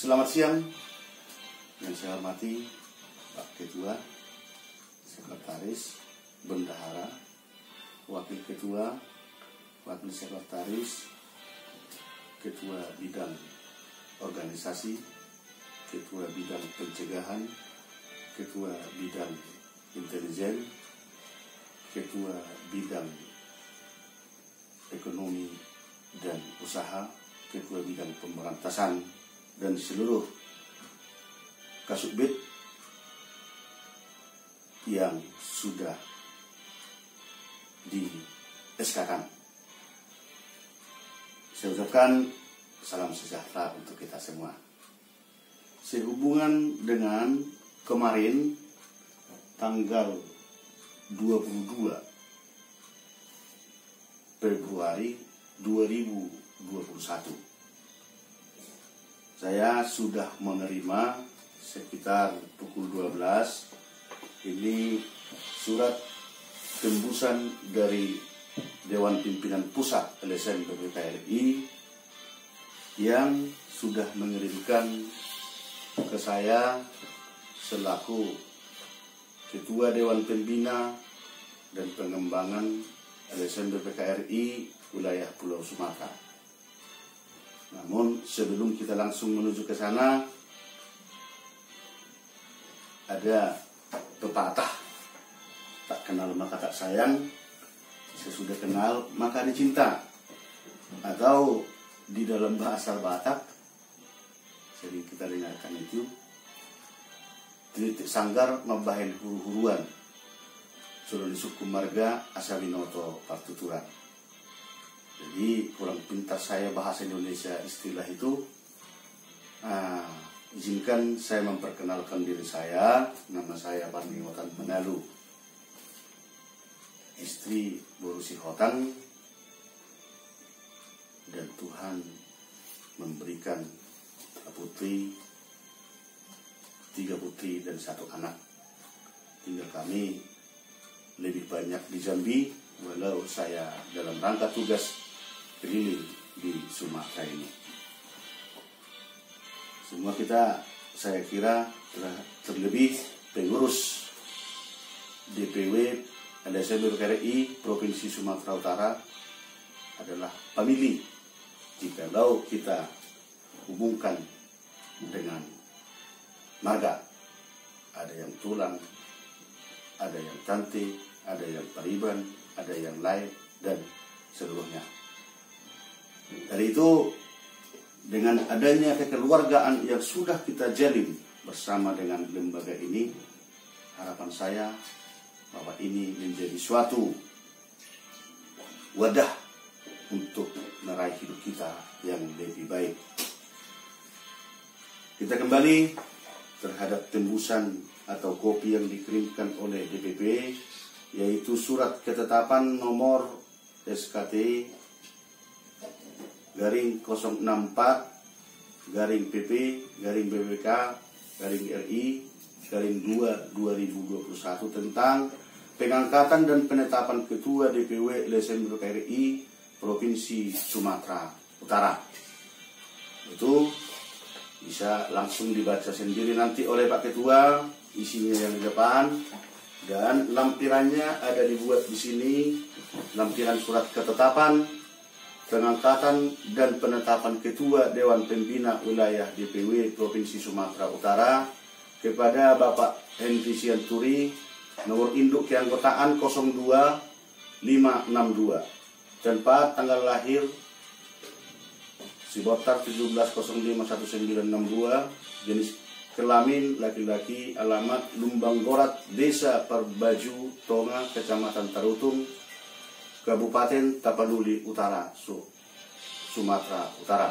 Selamat siang, yang saya hormati Pak Ketua, Sekretaris, Bendahara, Wakil Ketua, Wakil Sekretaris, Ketua Bidang Organisasi, Ketua Bidang Pencegahan, Ketua Bidang Intelijen, Ketua Bidang Ekonomi dan Usaha, Ketua Bidang Pemberantasan, dan seluruh Kasubdit yang sudah di SK-kan. Saya ucapkan salam sejahtera untuk kita semua. Sehubungan dengan kemarin tanggal 22 Februari 2021, saya sudah menerima sekitar pukul 12 ini surat tembusan dari Dewan Pimpinan Pusat LSM BPK-RI yang sudah mengirimkan ke saya selaku Ketua Dewan Pembina dan Pengembangan LSM BPK-RI wilayah Pulau Sumatera. Namun sebelum kita langsung menuju ke sana, ada pepatah, tak kenal maka tak sayang, sesudah kenal maka dicinta. Atau di dalam bahasa Batak, sering kita dengarkan itu, titik sanggar membahen huru-huruan, sudah disuku marga asabinoto partuturan. Jadi kurang pintar saya bahasa Indonesia istilah itu. Izinkan saya memperkenalkan diri saya. Nama saya Parmi Hotan Menalu, istri Borusi Hotan, dan Tuhan memberikan 3 putri dan 1 anak. Tinggal kami lebih banyak di Jambi, walau saya dalam rangka tugas keliling di Sumatera ini. Semua kita, saya kira, terlebih pengurus DPW LSM BPK-RI Provinsi Sumatera Utara adalah famili. Jikalau kita hubungkan dengan marga, ada yang tulang, ada yang tante, ada yang pariban, ada yang lain, dan seluruhnya. Dari itu, dengan adanya kekeluargaan yang sudah kita jalin bersama dengan lembaga ini, harapan saya bahwa ini menjadi suatu wadah untuk meraih hidup kita yang lebih baik. Kita kembali terhadap tembusan atau kopi yang dikirimkan oleh DPP, yaitu surat ketetapan nomor SKT garing 064 garing PP garing BPK garing RI garing 2 2021 tentang pengangkatan dan penetapan Ketua DPW LSM BPK-RI Provinsi Sumatera Utara. Itu bisa langsung dibaca sendiri nanti oleh Pak Ketua, isinya yang di depan, dan lampirannya ada dibuat di sini, lampiran surat ketetapan pengangkatan dan penetapan Ketua Dewan Pembina Wilayah DPW Provinsi Sumatera Utara kepada Bapak Henry Sianturi, nomor induk keanggotaan 02562, tempat tanggal lahir Sibotar 17051962, jenis kelamin laki-laki, alamat Lumbang Gorat, Desa Perbaju Tonga, Kecamatan Tarutung, Kabupaten Tapanuli Utara, Sumatera Utara.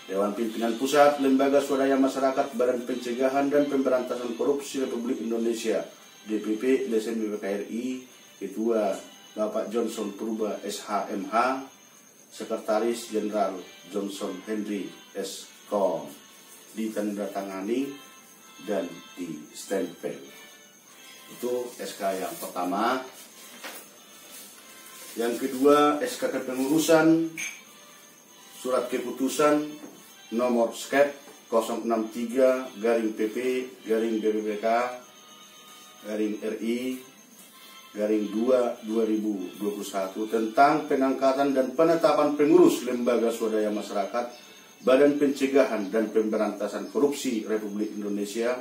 Dewan Pimpinan Pusat Lembaga Swadaya Masyarakat Badan Pencegahan dan Pemberantasan Korupsi Republik Indonesia DPP LSM BPK-RI, Ketua Bapak Johnson Purba SHMH, Sekretaris Jenderal Johnson Henry S.Com, ditandatangani dan di-stempel. Itu SK yang pertama. Yang kedua, SK kepengurusan surat keputusan nomor skep 063 garing PP garing BPPK garing RI garing 2 2021 tentang pengangkatan dan penetapan pengurus lembaga swadaya masyarakat Badan Pencegahan dan Pemberantasan Korupsi Republik Indonesia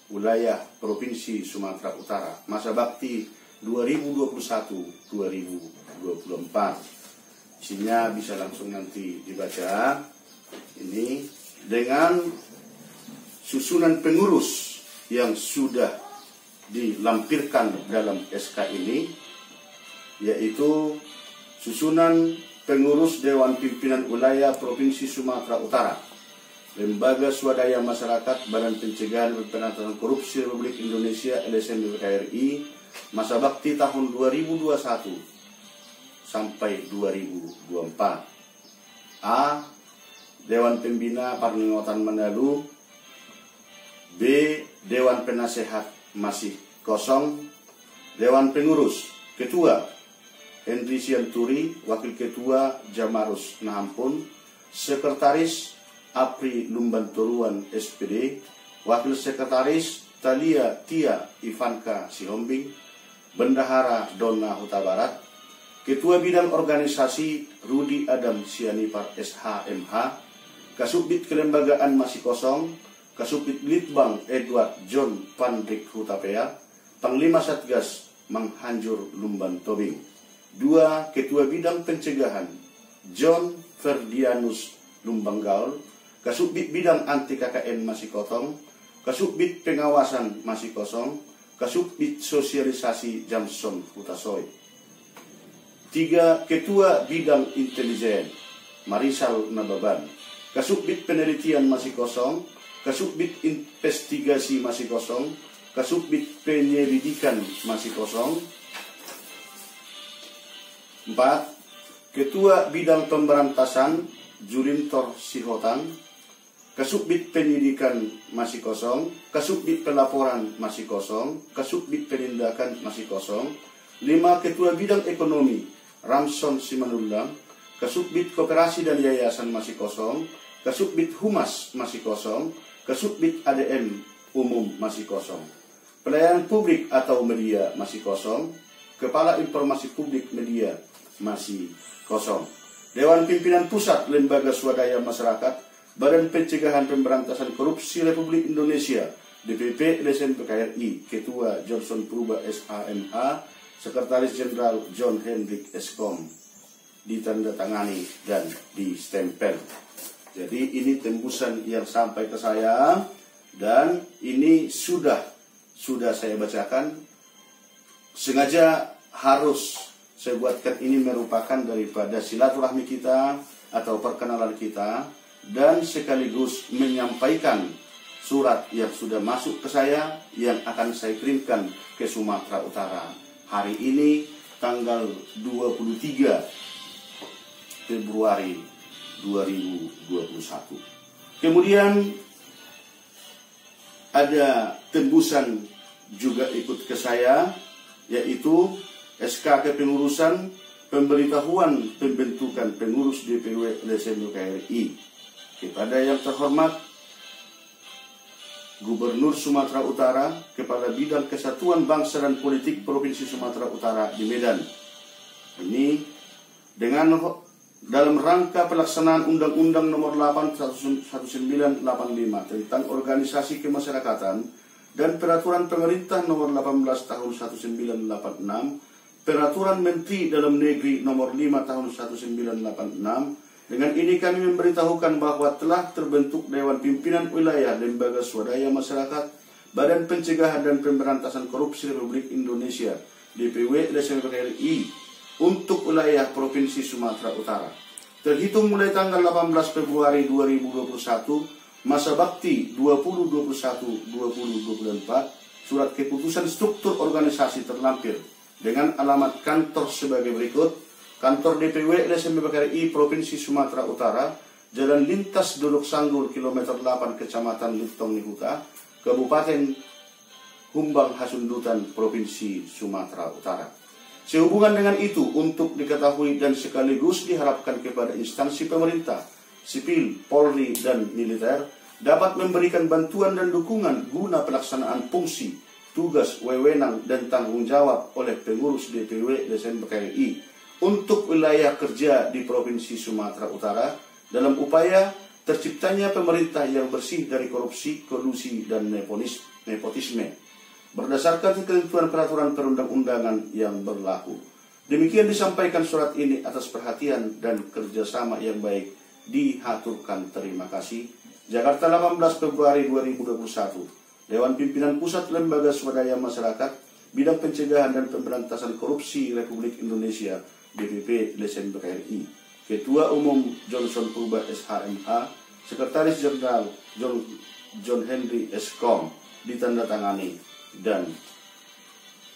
wilayah Provinsi Sumatera Utara masa bakti 2021-2024. Isinya bisa langsung nanti dibaca. Ini dengan susunan pengurus yang sudah dilampirkan dalam SK ini, yaitu susunan pengurus Dewan Pimpinan Wilayah Provinsi Sumatera Utara, Lembaga Swadaya Masyarakat Badan Pencegahan dan Pemberantasan Korupsi Republik Indonesia LSM BPK-RI masa bakti tahun 2021 sampai 2024. A. Dewan Pembina Parningotan Mandalu. B. Dewan Penasehat masih kosong. Dewan Pengurus Ketua Henry Sianturi, Wakil Ketua Jamarus Nahampun, Sekretaris Apri Lumbantoruan SPD, Wakil Sekretaris Talia Tia Ivanka Sihombing, Bendahara Donna Huta Barat, Ketua Bidang Organisasi Rudi Adam Sianipar SHMH, Kasubdit Kelembagaan masih kosong, Kasubdit Litbang Edward John Pandrik Hutapea, Panglima Satgas Manghanjur Lumban Tobing. 2. Ketua Bidang Pencegahan John Ferdianus Lumbanggaul, Kasubdit Bidang Anti KKN masih kosong, Kasubdit Pengawasan masih kosong, Kasubdit Sosialisasi Jamson Hutasoy. 3. Ketua Bidang Intelijen Marisal Nababan, Kasubdit Penelitian masih kosong, Kasubdit Investigasi masih kosong, Kasubdit Penyelidikan masih kosong. 4. Ketua Bidang Pemberantasan Jurintor Sihotan, Kasubdit Penyidikan masih kosong, Kasubdit Pelaporan masih kosong, Kasubdit Penindakan masih kosong. 5. Ketua Bidang Ekonomi Ramson Simanullam, Kasubdit Koperasi dan Yayasan masih kosong, Kasubdit Humas masih kosong, Kasubdit ADM Umum masih kosong. Pelayanan Publik atau Media masih kosong, Kepala Informasi Publik Media masih kosong. Dewan Pimpinan Pusat Lembaga Swadaya Masyarakat Badan Pencegahan Pemberantasan Korupsi Republik Indonesia DPP LSM BPK-RI, Ketua Johnson Purba SHMH, Sekretaris Jenderal John Hendrik Eskom, ditandatangani dan distempel. Jadi ini tembusan yang sampai ke saya dan ini sudah saya bacakan. Sengaja harus saya buatkan ini merupakan daripada silaturahmi kita atau perkenalan kita dan sekaligus menyampaikan surat yang sudah masuk ke saya yang akan saya kirimkan ke Sumatera Utara hari ini tanggal 23 Februari 2021. Kemudian ada tembusan juga ikut ke saya, yaitu SK Kepengurusan Pemberitahuan Pembentukan Pengurus DPW LSM BPK-RI kepada yang terhormat Gubernur Sumatera Utara, Kepala Bidang Kesatuan Bangsa dan Politik Provinsi Sumatera Utara di Medan. Ini dalam rangka pelaksanaan Undang-Undang Nomor 8 1985 tentang Organisasi Kemasyarakatan dan Peraturan Pemerintah Nomor 18 Tahun 1986, Peraturan Menteri Dalam Negeri Nomor 5 Tahun 1986. Dengan ini kami memberitahukan bahwa telah terbentuk Dewan Pimpinan Wilayah Lembaga Swadaya Masyarakat Badan Pencegahan dan Pemberantasan Korupsi Republik Indonesia DPW LSM BPK-RI untuk wilayah Provinsi Sumatera Utara. Terhitung mulai tanggal 18 Februari 2021, masa bakti 2021-2024, surat keputusan struktur organisasi terlampir dengan alamat kantor sebagai berikut. Kantor DPW LSM BPK-RI Provinsi Sumatera Utara, Jalan Lintas Dolok Sanggul, Kilometer 8, Kecamatan Liptong Nihuta, Kabupaten Humbang Hasundutan, Provinsi Sumatera Utara. Sehubungan dengan itu, untuk diketahui dan sekaligus diharapkan kepada instansi pemerintah, sipil, Polri, dan militer, dapat memberikan bantuan dan dukungan guna pelaksanaan fungsi, tugas, wewenang, dan tanggung jawab oleh pengurus DPW LSM PKRI untuk wilayah kerja di Provinsi Sumatera Utara dalam upaya terciptanya pemerintah yang bersih dari korupsi, kolusi, dan nepotisme berdasarkan ketentuan peraturan perundang-undangan yang berlaku. Demikian disampaikan surat ini atas perhatian dan kerjasama yang baik. Dihaturkan terima kasih. Jakarta 18 Februari 2021. Dewan Pimpinan Pusat Lembaga Swadaya Masyarakat Bidang Pencegahan dan Pemberantasan Korupsi Republik Indonesia DPP LSM PKRI. Ketua Umum Johnson Purba SHMH, Sekretaris Jenderal John Henry Eskom, ditandatangani dan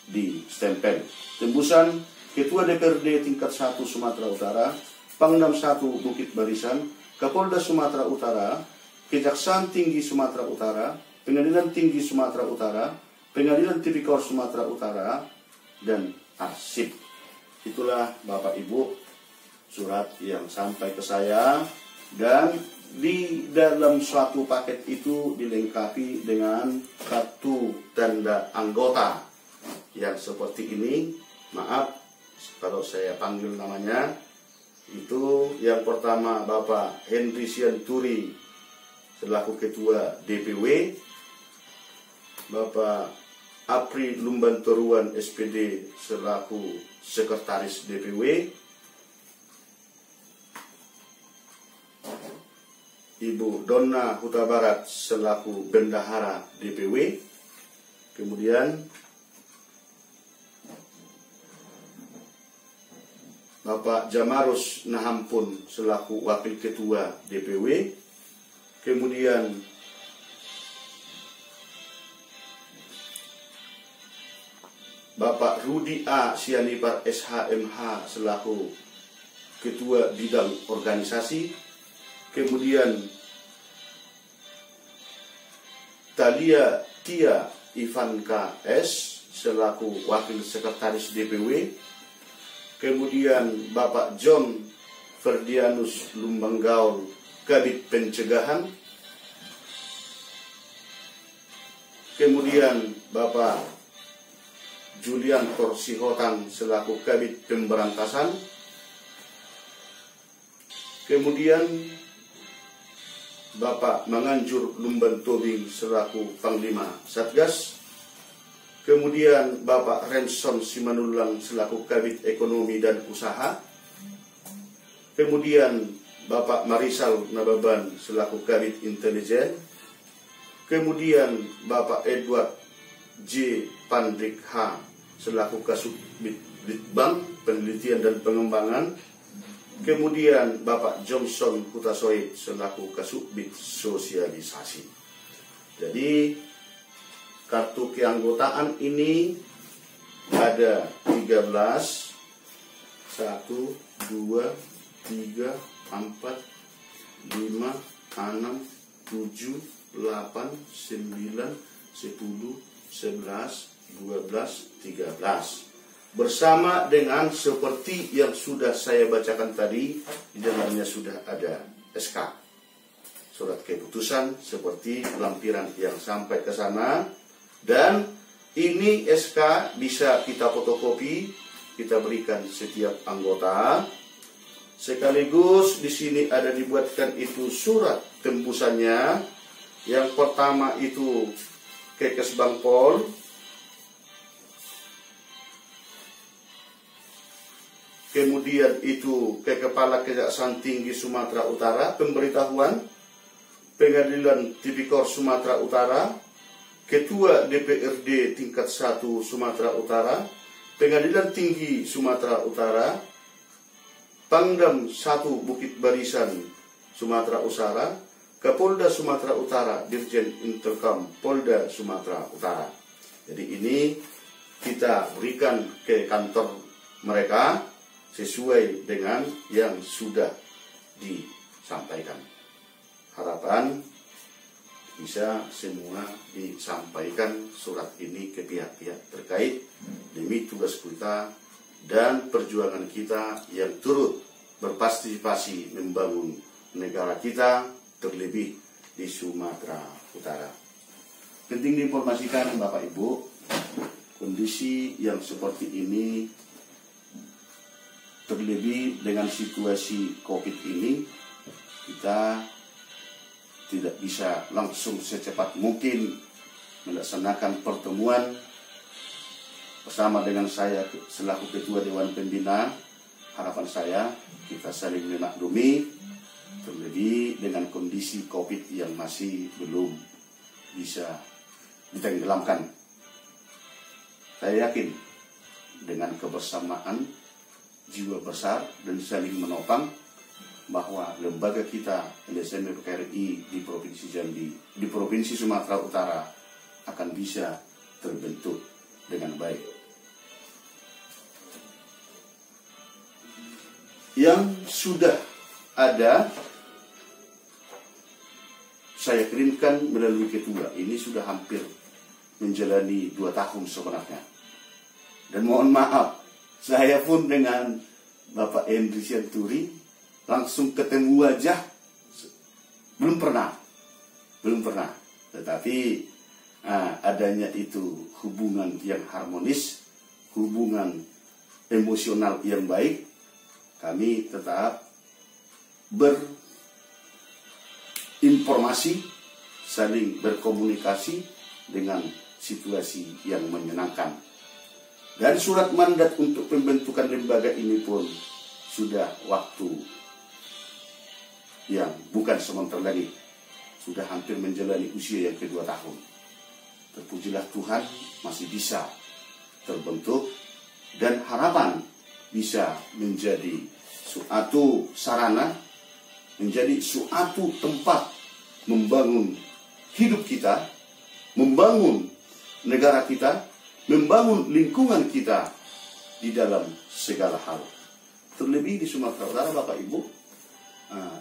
distempel. Tembusan Ketua DPRD tingkat 1 Sumatera Utara, Pangdam 1 Bukit Barisan, Kapolda Sumatera Utara, Kejaksaan Tinggi Sumatera Utara, Pengadilan Tinggi Sumatera Utara, Pengadilan Tipikor Sumatera Utara, dan Arsip. Itulah Bapak Ibu surat yang sampai ke saya, dan di dalam suatu paket itu dilengkapi dengan kartu tanda anggota yang seperti ini. Maaf kalau saya panggil namanya. Itu yang pertama Bapak Henry Sianturi selaku Ketua DPW, Bapak Apri Lumbantoruan SPD selaku Sekretaris DPW, Ibu Donna Huta Barat selaku Bendahara DPW, kemudian Bapak Jamarus Nahampun selaku Wakil Ketua DPW, kemudian Bapak Rudi A. Sianipar SHMH selaku Ketua Bidang Organisasi, kemudian Talia Tia Ivanka S. selaku Wakil Sekretaris DPW, kemudian Bapak John Ferdianus Lumbanggaul Kabid Pencegahan, kemudian Bapak Julian Torsihotan selaku Kabid Pemberantasan, kemudian Bapak Manganjur Lumban Tobing selaku Panglima Satgas, kemudian Bapak Renson Simanulang selaku Kabid Ekonomi dan Usaha, kemudian Bapak Marisal Nababan selaku Kabid Intelijen, kemudian Bapak Edward J. Pandrik H. selaku Kasubdit Litbang Penelitian dan Pengembangan, kemudian Bapak Johnson Hutasoid selaku Kasubdit Sosialisasi. Jadi kartu keanggotaan ini ada 13, 1, 2, 3, 4, 5, 6, 7, 8, 9, 10, 11, 12, 13. Bersama dengan seperti yang sudah saya bacakan tadi, di dalamnya sudah ada SK, surat keputusan seperti lampiran yang sampai ke sana. Dan ini SK bisa kita fotokopi, kita berikan setiap anggota. Sekaligus di sini ada dibuatkan itu surat tembusannya. Yang pertama itu ke Kesbangpol, kemudian itu ke Kepala Kejaksaan Tinggi Sumatera Utara, pemberitahuan Pengadilan Tipikor Sumatera Utara, Ketua DPRD tingkat 1 Sumatera Utara, Pengadilan Tinggi Sumatera Utara, Pangdam 1 Bukit Barisan Sumatera Utara, Kapolda Sumatera Utara, Dirjen Interkam Polda Sumatera Utara. Jadi ini kita berikan ke kantor mereka sesuai dengan yang sudah disampaikan. Harapan bisa semua disampaikan surat ini ke pihak-pihak terkait demi tugas kita dan perjuangan kita yang turut berpartisipasi membangun negara kita, terlebih di Sumatera Utara. Penting diinformasikan Bapak Ibu, kondisi yang seperti ini, terlebih dengan situasi COVID ini, kita tidak bisa langsung secepat mungkin melaksanakan pertemuan bersama dengan saya selaku Ketua Dewan Pembina. Harapan saya kita saling memaklumi, terlebih dengan kondisi COVID yang masih belum bisa ditenggelamkan. Saya yakin dengan kebersamaan, jiwa besar dan saling menopang, bahwa lembaga kita LSM PKRI di Provinsi Jambi, di Provinsi Sumatera Utara akan bisa terbentuk dengan baik. Yang sudah ada saya kirimkan melalui ketua, ini sudah hampir menjalani 2 tahun sebenarnya. Dan mohon maaf, saya pun dengan Bapak Henry Sianturi langsung ketemu wajah belum pernah. Tetapi adanya itu hubungan yang harmonis, hubungan emosional yang baik, kami tetap berinformasi, saling berkomunikasi dengan situasi yang menyenangkan. Dan surat mandat untuk pembentukan lembaga ini pun sudah waktu yang bukan sebentar lagi, sudah hampir menjalani usia yang kedua tahun. Terpujilah Tuhan masih bisa terbentuk, dan harapan bisa menjadi suatu sarana, menjadi suatu tempat membangun hidup kita, membangun negara kita, membangun lingkungan kita di dalam segala hal. Terlebih di Sumatera Utara Bapak Ibu,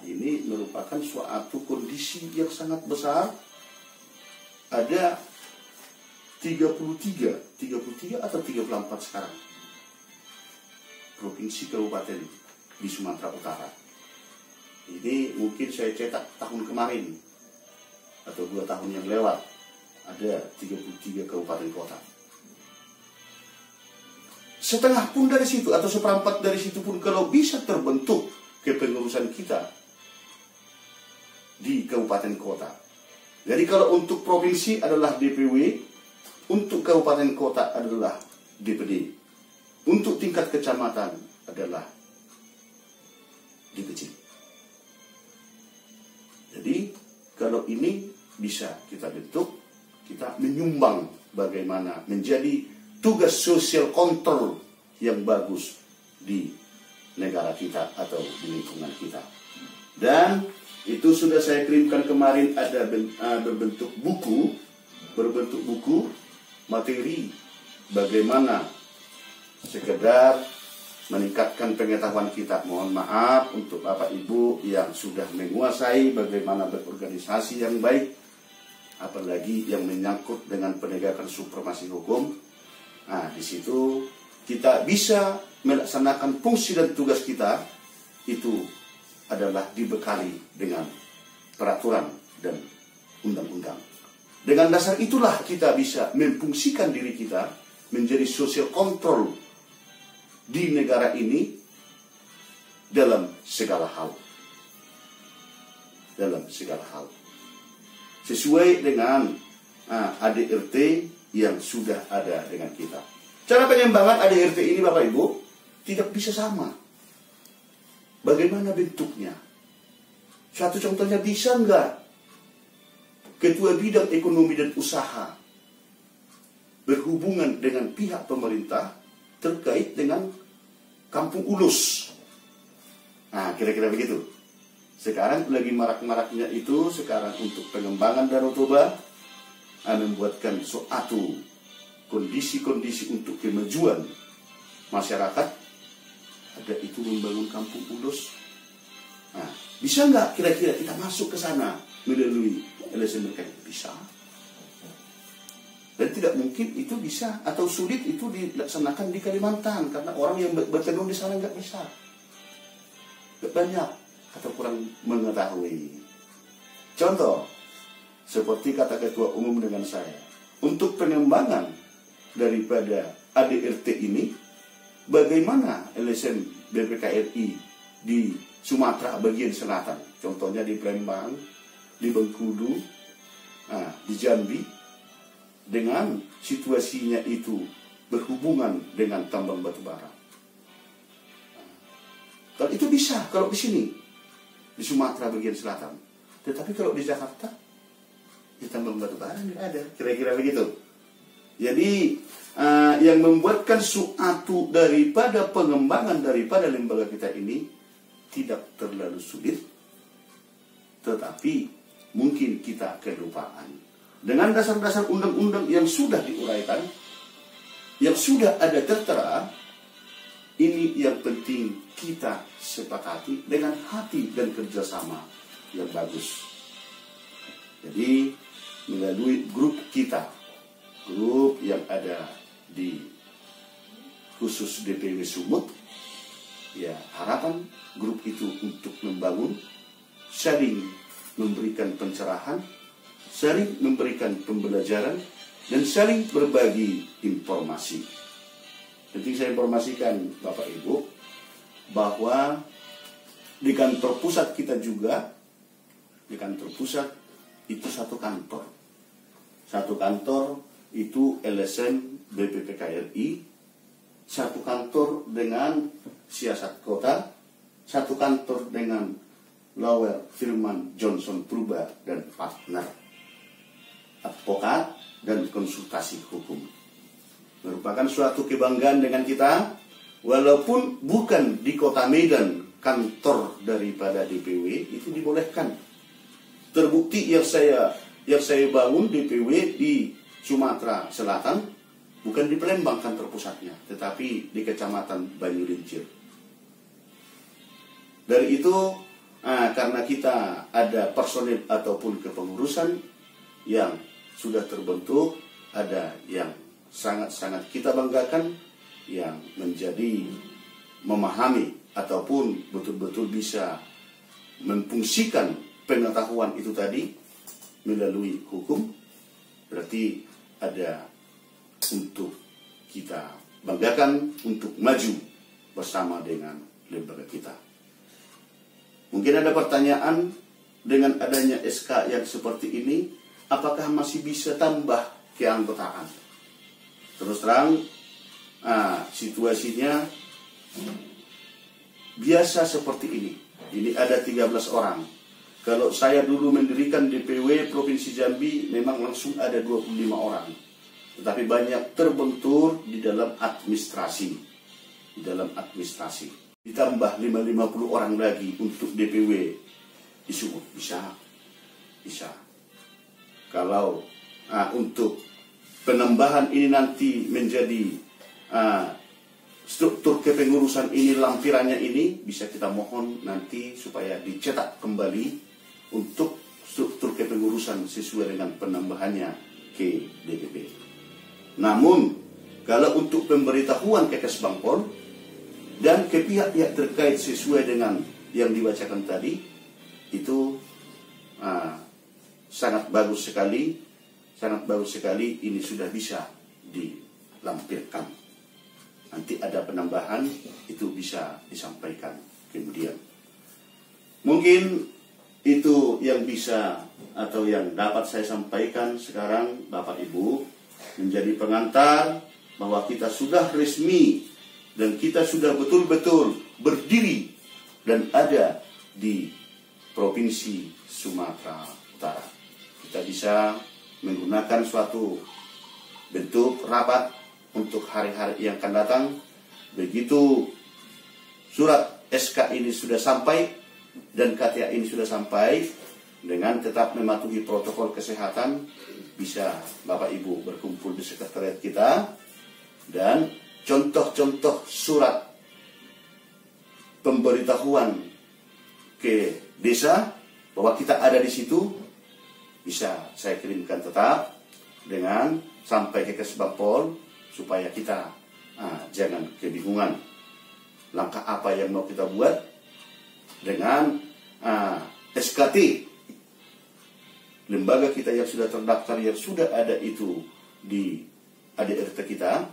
ini merupakan suatu kondisi yang sangat besar. Ada 33 atau 34 sekarang provinsi kabupaten di Sumatera Utara. Ini mungkin saya cetak tahun kemarin atau 2 tahun yang lewat, ada 33 kabupaten kota. Setengah pun dari situ atau seperempat dari situ pun kalau bisa terbentuk kepengurusan kita di kabupaten kota. Jadi kalau untuk provinsi adalah DPW, untuk kabupaten kota adalah DPD, untuk tingkat kecamatan adalah DPC. Jadi kalau ini bisa kita bentuk, kita menyumbang bagaimana menjadi tugas sosial kontrol yang bagus di negara kita atau di lingkungan kita. Dan itu sudah saya kirimkan kemarin, ada berbentuk buku materi bagaimana sekedar meningkatkan pengetahuan kita. Mohon maaf untuk Bapak Ibu yang sudah menguasai bagaimana berorganisasi yang baik, apalagi yang menyangkut dengan penegakan supremasi hukum. Di situ kita bisa melaksanakan fungsi dan tugas kita, itu adalah dibekali dengan peraturan dan undang-undang. Dengan dasar itulah kita bisa memfungsikan diri kita menjadi social control di negara ini dalam segala hal. Sesuai dengan ADRT yang sudah ada dengan kita. Cara pengembangan ADRT ini Bapak Ibu tidak bisa sama. Bagaimana bentuknya? Satu contohnya, bisa enggak Ketua Bidang Ekonomi dan Usaha berhubungan dengan pihak pemerintah terkait dengan Kampung Ulus? Kira-kira begitu. Sekarang lagi marak-maraknya itu sekarang untuk pengembangan Danau Toba, membuatkan suatu kondisi-kondisi untuk kemajuan masyarakat, ada itu membangun Kampung Ulus. Bisa nggak kira-kira kita masuk ke sana melalui LSM PKRI? Bisa. Dan tidak mungkin itu bisa atau sulit itu dilaksanakan di Kalimantan, karena orang yang bertenun di sana nggak bisa, nggak banyak atau kurang mengetahui. Contoh, seperti kata Ketua Umum dengan saya, untuk pengembangan daripada ADRT ini, bagaimana LSM BPKRI di Sumatera bagian selatan, contohnya di Palembang, di Bengkulu, di Jambi, dengan situasinya itu berhubungan dengan tambang batu bara. Kalau itu bisa, kalau di sini, di Sumatera bagian selatan. Tetapi kalau di Jakarta, di tambang batu bara tidak ada, kira-kira begitu. Jadi yang membuatkan suatu daripada pengembangan daripada lembaga kita ini tidak terlalu sulit, tetapi mungkin kita kelupaan. Dengan dasar-dasar undang-undang yang sudah diuraikan, yang sudah ada tertera, ini yang penting kita sepakati dengan hati dan kerjasama yang bagus. Jadi melalui grup kita, grup yang ada di khusus DPW Sumut, ya harapan grup itu untuk membangun, saling memberikan pencerahan, saling memberikan pembelajaran, dan saling berbagi informasi. Jadi saya informasikan Bapak Ibu bahwa di kantor pusat kita juga, di kantor pusat itu satu kantor. Satu kantor itu LSM BPPKRI, satu kantor dengan siasat kota, satu kantor dengan Lawyer Firman Johnson Purba dan partner, advokat dan konsultasi hukum. Merupakan suatu kebanggaan dengan kita, walaupun bukan di kota Medan, kantor daripada DPW itu dibolehkan. Terbukti yang saya bangun DPW di Sumatera Selatan, bukan di Palembang kantor pusatnya, tetapi di Kecamatan Banyurincir. Dari itu, karena kita ada personil ataupun kepengurusan yang sudah terbentuk, ada yang sangat-sangat kita banggakan, yang menjadi memahami ataupun betul-betul bisa memfungsikan pengetahuan itu tadi melalui hukum, berarti ada untuk kita banggakan untuk maju bersama dengan lembaga kita. Mungkin ada pertanyaan dengan adanya SK yang seperti ini, apakah masih bisa tambah keanggotaan? Terus terang, situasinya biasa seperti ini. Ini ada 13 orang. Kalau saya dulu mendirikan DPW Provinsi Jambi, memang langsung ada 25 orang. Tetapi banyak terbentur di dalam administrasi. Di dalam administrasi. Ditambah 50 orang lagi untuk DPW di Sumut. Bisa. Kalau untuk penambahan ini nanti menjadi struktur kepengurusan ini, lampirannya ini, bisa kita mohon nanti supaya dicetak kembali untuk struktur kepengurusan sesuai dengan penambahannya ke DPP. Namun, kalau untuk pemberitahuan ke Kesbangpol dan ke pihak-pihak terkait sesuai dengan yang dibacakan tadi, itu sangat bagus sekali ini sudah bisa dilampirkan. Nanti ada penambahan, itu bisa disampaikan kemudian. Mungkin itu yang bisa atau yang dapat saya sampaikan sekarang, Bapak Ibu, menjadi pengantar bahwa kita sudah resmi dan kita sudah betul-betul berdiri dan ada di Provinsi Sumatera Utara. Kita bisa menggunakan suatu bentuk rapat untuk hari-hari yang akan datang. Begitu surat SK ini sudah sampai dan KTA ini sudah sampai, dengan tetap mematuhi protokol kesehatan, bisa Bapak Ibu berkumpul di sekretariat kita, dan contoh-contoh surat pemberitahuan ke desa bahwa kita ada di situ bisa saya kirimkan tetap dengan sampai ke Kesbangpol, supaya kita jangan kebingungan langkah apa yang mau kita buat dengan SKT lembaga kita yang sudah terdaftar, yang sudah ada itu di ADRT kita,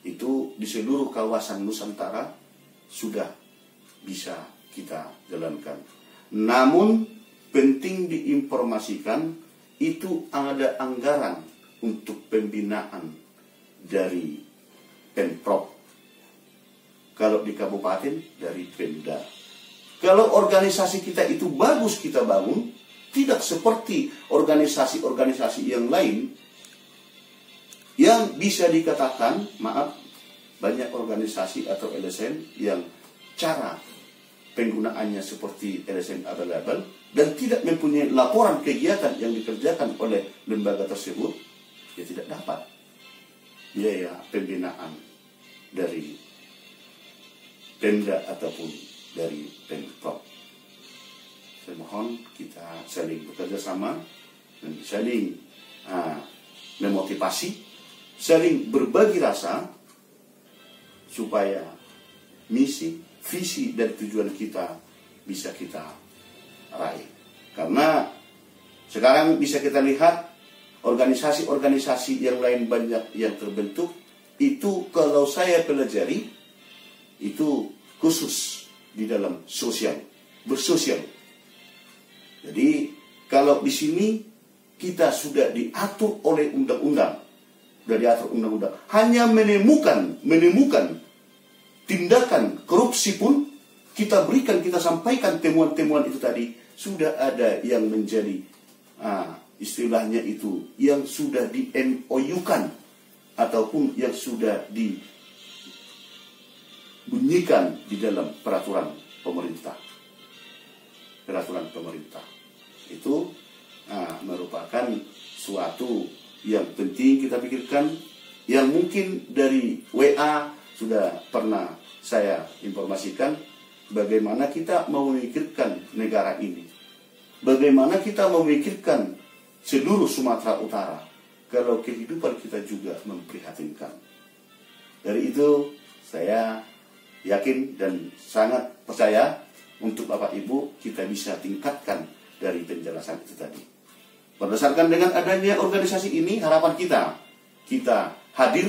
itu di seluruh kawasan Nusantara sudah bisa kita jalankan. Namun penting diinformasikan, itu ada anggaran untuk pembinaan dari Pemprov. Kalau di kabupaten dari Pemda. Kalau organisasi kita itu bagus kita bangun, tidak seperti organisasi-organisasi yang lain yang bisa dikatakan, maaf, banyak organisasi atau LSM yang cara penggunaannya seperti LSM abal-abal dan tidak mempunyai laporan kegiatan yang dikerjakan oleh lembaga tersebut, dia tidak dapat biaya pembinaan dari Pemda ataupun dari Pemprov. Saya mohon kita saling bekerja sama dan saling memotivasi, saling berbagi rasa supaya misi, visi dan tujuan kita bisa kita raih. Karena sekarang bisa kita lihat organisasi-organisasi yang lain banyak yang terbentuk, itu kalau saya pelajari itu khusus di dalam sosial, bersosial. Jadi kalau di sini kita sudah diatur oleh undang-undang, sudah diatur undang-undang, hanya menemukan tindakan korupsi pun kita berikan, kita sampaikan temuan-temuan itu tadi, sudah ada yang menjadi istilahnya itu yang sudah di MOU-kan ataupun yang sudah dibunyikan di dalam peraturan pemerintah. Peraturan pemerintah itu merupakan suatu yang penting kita pikirkan, yang mungkin dari WA sudah pernah saya informasikan bagaimana kita memikirkan negara ini, bagaimana kita memikirkan seluruh Sumatera Utara kalau kehidupan kita juga memprihatinkan. Dari itu saya yakin dan sangat percaya untuk Bapak Ibu kita bisa tingkatkan dari penjelasan itu tadi. Berdasarkan dengan adanya organisasi ini, harapan kita hadir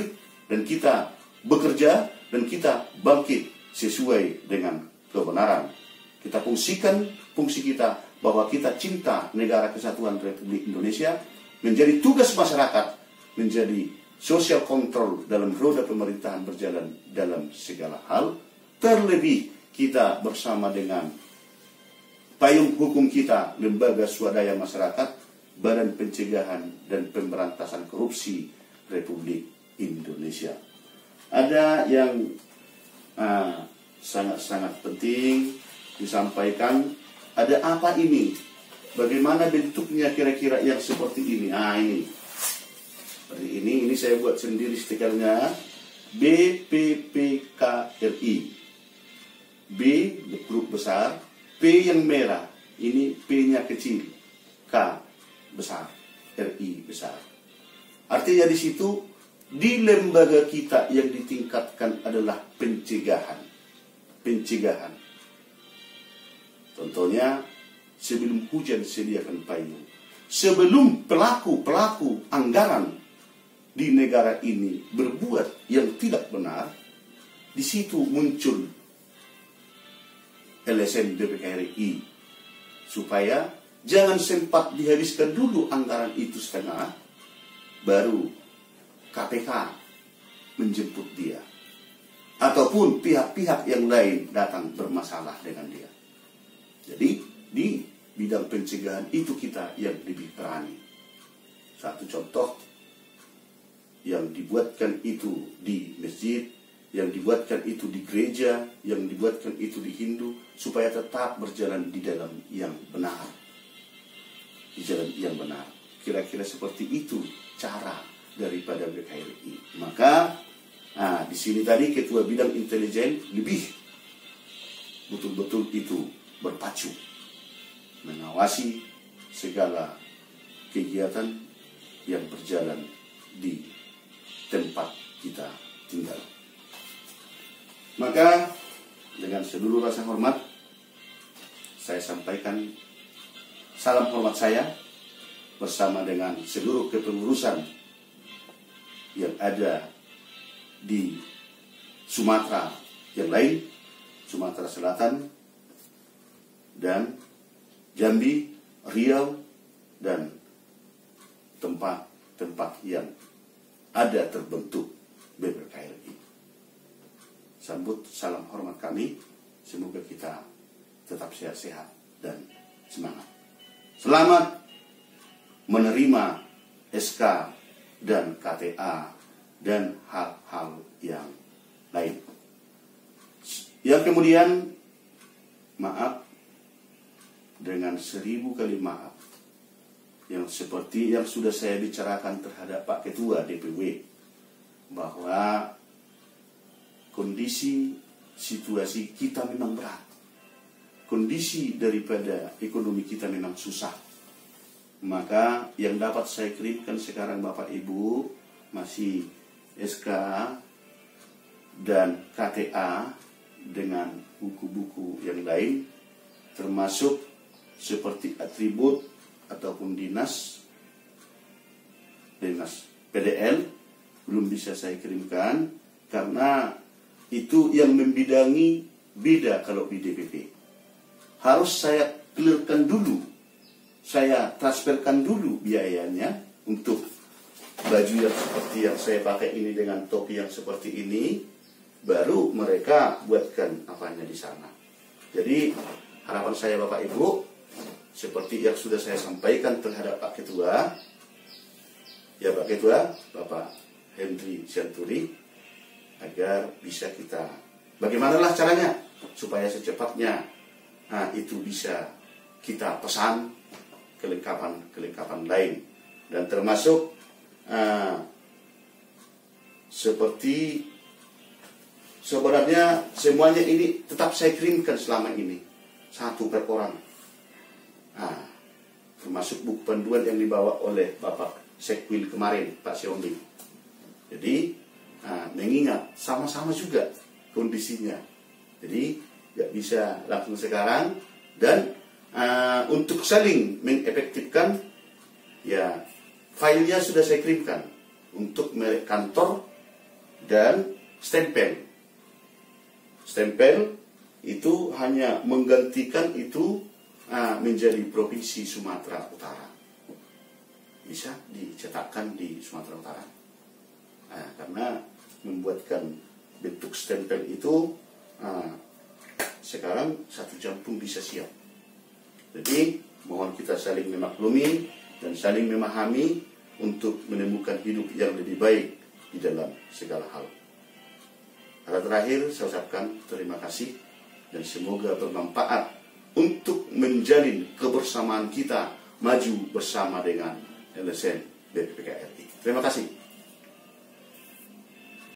dan kita bekerja dan kita bangkit sesuai dengan kebenaran. Kita fungsikan fungsi kita bahwa kita cinta negara kesatuan Republik Indonesia, menjadi tugas masyarakat, menjadi social control dalam roda pemerintahan berjalan dalam segala hal. Terlebih kita bersama dengan payung hukum kita, lembaga swadaya masyarakat, Badan Pencegahan dan Pemberantasan Korupsi Republik Indonesia. Ada yang sangat-sangat penting disampaikan. Ada apa ini? Bagaimana bentuknya kira-kira yang seperti ini? Ini. Seperti ini saya buat sendiri stikernya. BPPKRI. B huruf besar, P yang merah. Ini P-nya kecil, K besar, RI besar. Artinya di situ, di lembaga kita yang ditingkatkan adalah pencegahan. Pencegahan. Contohnya, sebelum hujan sediakan payung. Sebelum pelaku anggaran di negara ini berbuat yang tidak benar, di situ muncul LSM BPKRI. Supaya jangan sempat dihabiskan dulu anggaran itu setengah, baru KPK menjemput dia. Ataupun pihak-pihak yang lain datang bermasalah dengan dia. Jadi di bidang pencegahan itu kita yang lebih berani. Satu contoh yang dibuatkan itu di masjid, yang dibuatkan itu di gereja, yang dibuatkan itu di Hindu, supaya tetap berjalan di dalam yang benar. Di jalan yang benar. Kira-kira seperti itu cara daripada BKRI. Maka di sini tadi Ketua Bidang Intelijen lebih betul-betul itu berpacu mengawasi segala kegiatan yang berjalan di tempat kita tinggal. Maka dengan seluruh rasa hormat saya sampaikan salam hormat saya bersama dengan seluruh kepengurusan yang ada di Sumatera yang lain, Sumatera Selatan dan Jambi, Riau, dan tempat-tempat yang ada terbentuk BPKRI. Sambut salam hormat kami, semoga kita tetap sehat-sehat dan semangat. Selamat menerima SK dan KTA dan hal-hal yang lain. Yang kemudian, maaf dengan 1000 kali maaf yang seperti yang sudah saya bicarakan terhadap Pak Ketua DPW, bahwa kondisi situasi kita memang berat. Kondisi daripada ekonomi kita memang susah. Maka yang dapat saya kirimkan sekarang Bapak Ibu masih SK dan KTA dengan buku-buku yang lain, termasuk seperti atribut ataupun dinas PDL belum bisa saya kirimkan karena itu yang membidangi beda. Kalau di DPP harus saya clearkan dulu, saya transferkan dulu biayanya untuk baju yang seperti yang saya pakai ini dengan topi yang seperti ini, baru mereka buatkan apanya di sana. Jadi harapan saya Bapak Ibu, seperti yang sudah saya sampaikan terhadap Pak Ketua, ya Pak Ketua, Bapak Hendri Sianturi, agar bisa kita, bagaimanalah caranya supaya secepatnya itu bisa kita pesan kelengkapan lain, dan termasuk seperti sebenarnya semuanya ini tetap saya kirimkan selama ini satu per orang, termasuk buku panduan yang dibawa oleh Bapak Sekwil kemarin, Pak Siombing. Jadi mengingat sama-sama juga kondisinya, jadi nggak bisa langsung sekarang, dan untuk saling mengefektifkan, ya filenya sudah saya kirimkan untuk merek kantor dan stempel. Stempel itu hanya menggantikan itu menjadi Provinsi Sumatera Utara. Bisa dicetakkan di Sumatera Utara. Karena membuatkan bentuk stempel itu sekarang 1 jam pun bisa siap. Jadi mohon kita saling memaklumi dan saling memahami untuk menemukan hidup yang lebih baik di dalam segala hal. Kata terakhir saya ucapkan terima kasih dan semoga bermanfaat untuk menjalin kebersamaan kita maju bersama dengan LSM BPKRI. Terima kasih.